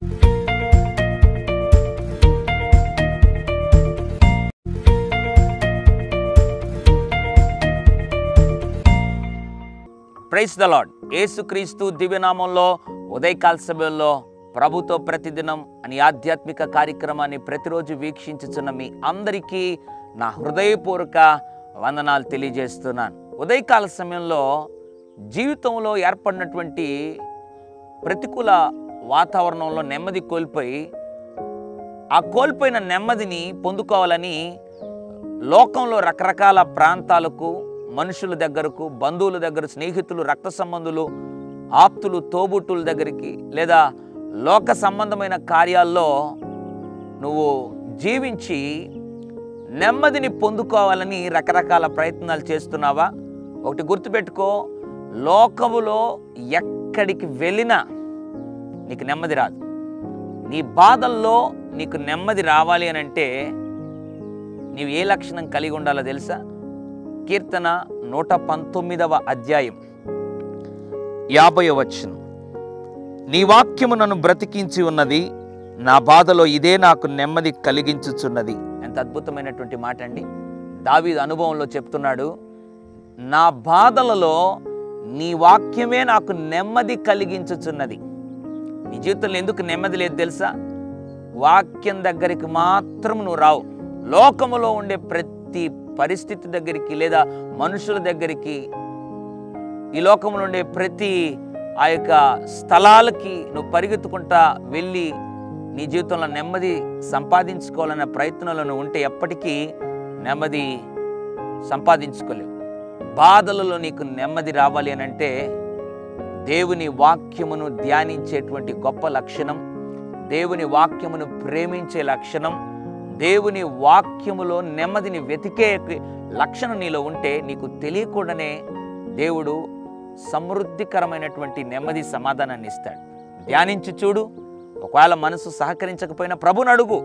Praise the lord. యేసుక్రీస్తు దివ్యనామంలో ఉదయకాల సమయంలో ప్రభుతో ప్రతిదినం అని ఆధ్యాత్మిక కార్యక్రమాన్ని ప్రతిరోజు వీక్షించుచున్న మీ అందరికీ నా హృదయపూర్వక వందనాలు తెలియజేస్తున్నాను. ఉదయకాల సమయంలో జీవితంలో ఏర్పడినటువంటి ప్రతికూల వాతావరణంలో నెమ్మది కోల్పోయి ఆ కోల్పోయిన నెమ్మదిని పొందుకోవాలని లోకంలో రకరకాల ప్రాంతాలకు, మనుషుల దగ్గరకు, బంధువుల దగ్గర, స్నేహితులు, రక్త సంబంధులు, ఆప్తులు, తోబుట్టుల దగ్గరికి లేదా లోక సంబంధమైన కార్యాల్లో నువ్వు జీవించి నెమ్మదిని పొందుకోవాలని రకరకాల ప్రయత్నాలు చేస్తున్నావా? ఒకటి గుర్తుపెట్టుకో, లోకములో ఎక్కడికి వెళ్ళినా నీకు నెమ్మది రాదు. నీ బాధల్లో నీకు నెమ్మది రావాలి అని అంటే నీవు ఏ లక్షణం కలిగి ఉండాలో తెలుసా? కీర్తన 119వ అధ్యాయం 50వ వచనం, నీ వాక్యము నన్ను బ్రతికించి ఉన్నది, నా బాధలో ఇదే నాకు నెమ్మది కలిగించుచున్నది. ఎంత అద్భుతమైనటువంటి మాట అండి. దావీదు అనుభవంలో చెప్తున్నాడు, నా బాధలలో నీ వాక్యమే నాకు నెమ్మది కలిగించుచున్నది. నీ జీవితంలో ఎందుకు నెమ్మది లేదు తెలుసా? వాక్యం దగ్గరికి మాత్రం నువ్వు రావు. లోకములో ఉండే ప్రతి పరిస్థితి దగ్గరికి లేదా మనుషుల దగ్గరికి, ఈ లోకంలో ఉండే ప్రతి ఆ యొక్క స్థలాలకి నువ్వు పరిగెత్తుకుంటా వెళ్ళి నీ జీవితంలో నెమ్మది సంపాదించుకోవాలనే ప్రయత్నంలో నువ్వు ఉంటే ఎప్పటికీ నెమ్మది సంపాదించుకోలేవు. బాధలలో నీకు నెమ్మది రావాలి అని అంటే దేవుని వాక్యమును ధ్యానించేటువంటి గొప్ప లక్షణం, దేవుని వాక్యమును ప్రేమించే లక్షణం, దేవుని వాక్యములో నెమ్మదిని వెతికే లక్షణం నీలో ఉంటే నీకు తెలియకుండానే దేవుడు సమృద్ధికరమైనటువంటి నెమ్మది సమాధానాన్ని ఇస్తాడు. ధ్యానించి చూడు. ఒకవేళ మనసు సహకరించకపోయినా ప్రభుని అడుగు.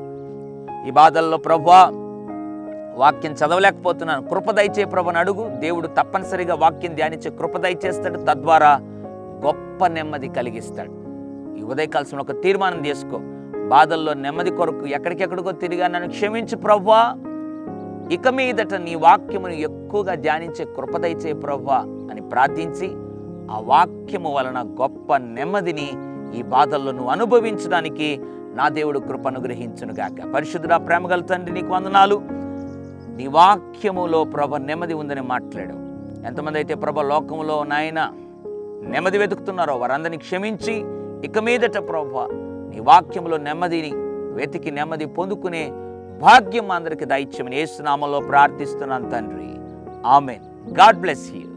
ఈ బాధల్లో ప్రభువా వాక్యం చదవలేకపోతున్నాను, కృప దయచే ప్రభుని అడుగు. దేవుడు తప్పనిసరిగా వాక్యం ధ్యానించే కృప దయచేస్తాడు. తద్వారా గొప్ప నెమ్మది కలిగిస్తాడు. ఈ ఉదయకాల్సిన ఒక తీర్మానం చేసుకో. బాధల్లో నెమ్మది కొరకు ఎక్కడికెక్కడికో తిరిగా నన్ను క్షమించు ప్రభువా, ఇక మీదట నీ వాక్యమును ఎక్కువగా ధ్యానించే కృప దయచే ప్రభువా అని ప్రార్థించి ఆ వాక్యము వలన గొప్ప నెమ్మదిని ఈ బాధల్లో నువ్వు అనుభవించడానికి నా దేవుడు కృప అనుగ్రహించునుగాక. పరిశుద్ధుడా, ప్రేమగల తండ్రి, నీకు వందనాలు. నీ వాక్యములో ప్రభ నెమ్మది ఉందని మాట్లాడు. ఎంతమంది అయితే ప్రభ లోకములో నాయన నెమ్మది వెతుకుతున్నారో వారందరినీ క్షమించి ఇక మీదట ప్రభ నీ వాక్యములో నెమ్మదిని వెతికి నెమ్మది పొందుకునే భాగ్యం అందరికి దయచేయమని యేసు నామములో ప్రార్థిస్తున్నాను తండ్రి. ఆమేన్. God bless you.